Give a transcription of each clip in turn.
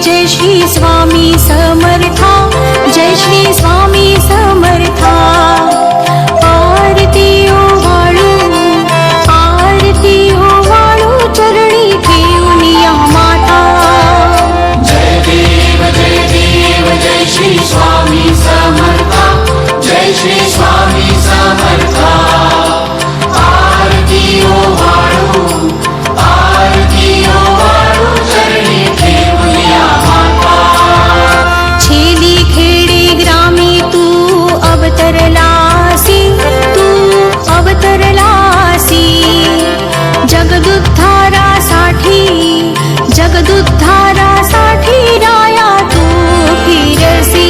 जय श्री स्वामी समर्था, जय श्री स्वामी समर्था। आरती ओवाळू, आरती ओवाळू, चरणी ठेवून या माता। जय देव जय श्री स्वामी समर्था, जय श्री स्वामी समर्था। आरती ओवाळू, आरती ओवाळू, चरणी ठेवून या माता। छेली खेडे ग्रामी तू अवतरलासी, तू अवतरलासी। जगदुद्धारासाठी, जगदुद्धारासाठी राया तू फिरसी।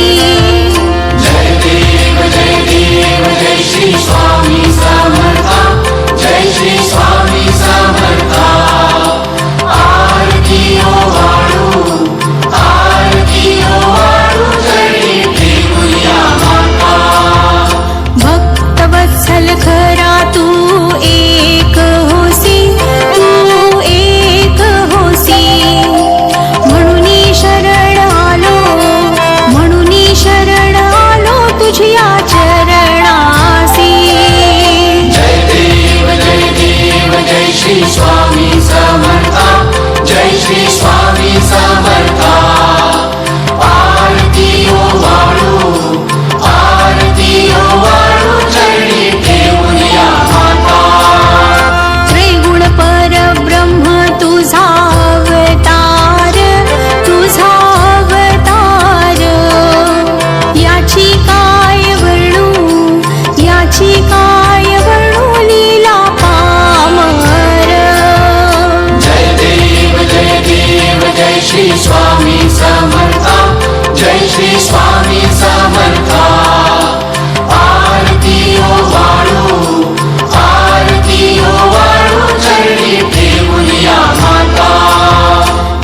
जय देव जय श्री स्वामी समर्था, जय श्री स्वामी समर्था। आरती ओवाळू, आरती ओवाळू, चरणी ठेवून या माता। भक्तवत्सल खरा तू एक होसी, तू एक होसी। म्हणून शरण आलो, म्हणून शरण आलो तुझ्या चरणासी। जय देव जय श्री स्वामी समर्था, जय श्री स्वामी समर्था। आरती ओवाळू, आरती ओवाळू, चरणी ठेवून या माता। त्रिगुण परब्रह्म तुझा अवतार, तुझा अवतार। याची काय वर्णू, याची काय वर्णू लीला पामर। जय देव जय श्री स्वामी समर्था, जय श्री स्वामी समर्था। आरती ओवाळू, आरती ओवाळू, चरणी ठेवून या माता।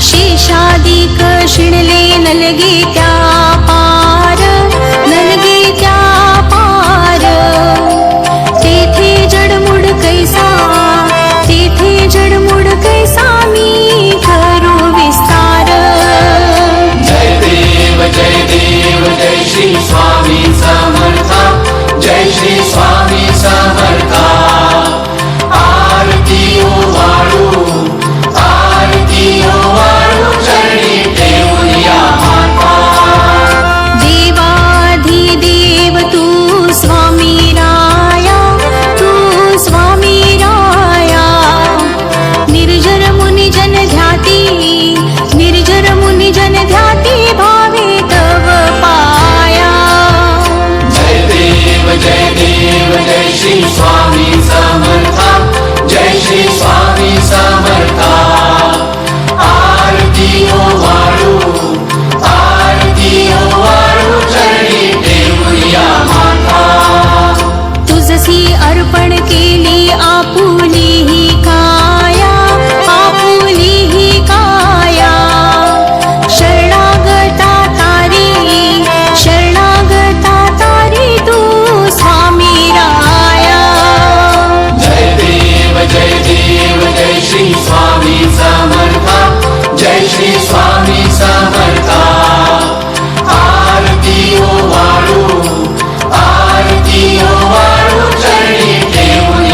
शेषादिक शिणले नलगे त्या पार, नलगे त्या पार। तेथे जडमुड कैसा, तेथे जडमुड कैसा मी करू विस्तार। जय देव जय श्री स्वामी समर्था, जय श्री स्वामी समर्था। आरती ओवाळू, आरती ओवाळू, चरणी ठेवून या माता। देवाधिदेव तू स्वामी राया, तू स्वामी राया। निर्जर मुनी जन ध्याती, निर्जर मुनी जन ध्याती भावे तव पाया। जय देव जय श्री स्वामी समर्था, जय श्री स्वामी समर्था। आरती ओवाळू, आरती ओवाळू, चरणी ठेवून या माता। तुझसी अर्पण केली आपुली ही काया, आपुली ही काया। शरणागता तारी, शरणागता तारी तू स्वामी राया। जय देव जय श्री स्वामी समर्था, जय श्री स्वामी समर्था। आरती ओवाळू, आरती ओवाळू, चरणी ठेवून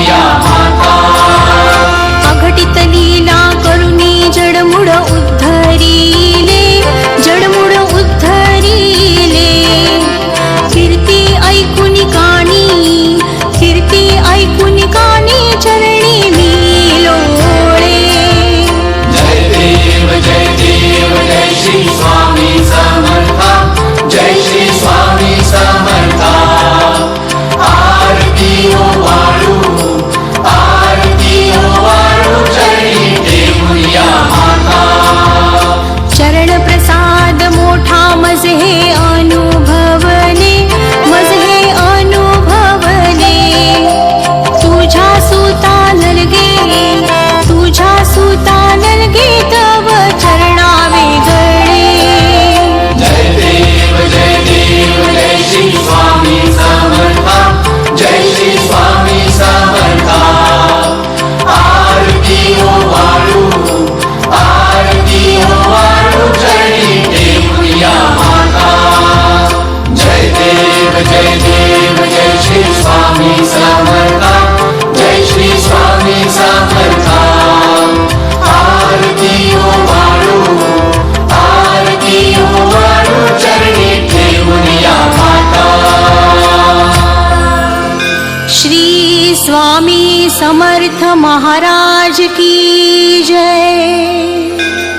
स्वामी समर्थ महाराज की जय।